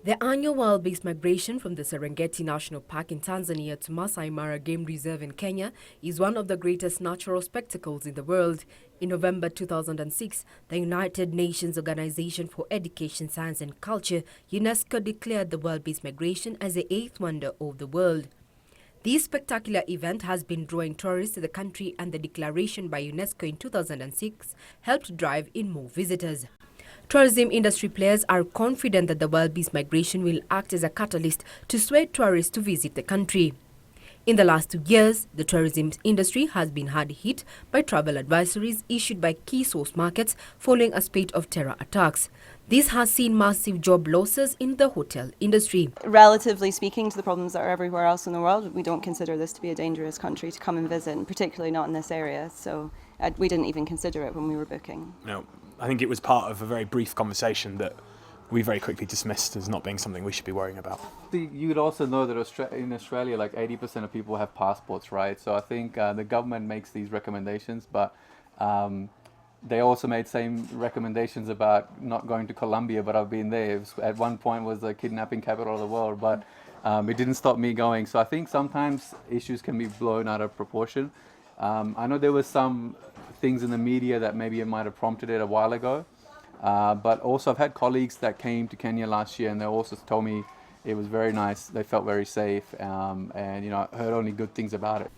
The annual wildebeest migration from the Serengeti National Park in Tanzania to Maasai Mara Game Reserve in Kenya is one of the greatest natural spectacles in the world. In November 2006, the United Nations Organization for Education, Science and Culture, UNESCO, declared the wildebeest migration as the eighth wonder of the world. This spectacular event has been drawing tourists to the country, and the declaration by UNESCO in 2006 helped drive in more visitors. Tourism industry players are confident that the wildebeest migration will act as a catalyst to sway tourists to visit the country. In the last 2 years, the tourism industry has been hard hit by travel advisories issued by key source markets following a spate of terror attacks. This has seen massive job losses in the hotel industry. Relatively speaking to the problems that are everywhere else in the world, we don't consider this to be a dangerous country to come and visit, and particularly not in this area. So we didn't even consider it when we were booking. No, I think it was part of a very brief conversation that we very quickly dismissed as not being something we should be worrying about. You'd also know that in Australia, like 80% of people have passports, right? So I think the government makes these recommendations, but they also made same recommendations about not going to Colombia, but I've been there. At one point was the kidnapping capital of the world, but it didn't stop me going. So I think sometimes issues can be blown out of proportion. I know there was some things in the media that maybe it might have prompted it a while ago. But also I've had colleagues that came to Kenya last year, and they also told me it was very nice. They felt very safe, and I heard only good things about it.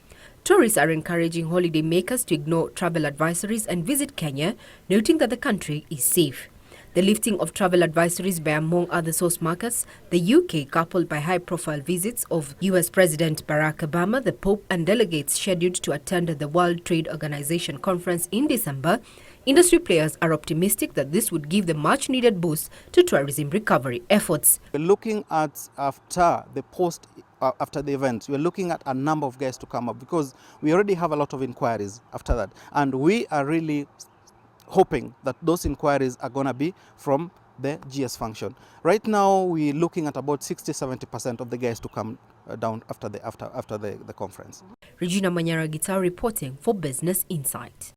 Tourists are encouraging holiday makers to ignore travel advisories and visit Kenya, noting that the country is safe. The lifting of travel advisories by, among other source markets, the UK, coupled by high-profile visits of US President Barack Obama, the Pope and delegates scheduled to attend the World Trade Organization conference in December, industry players are optimistic that this would give the much-needed boost to tourism recovery efforts. We're looking at after the event, we're looking at a number of guests to come up, because we already have a lot of inquiries after that, and we are really hoping that those inquiries are going to be from the GS function. Right now, we're looking at about 60-70% of the guests to come down after the conference. Regina Manyara Guitar reporting for Business Insight.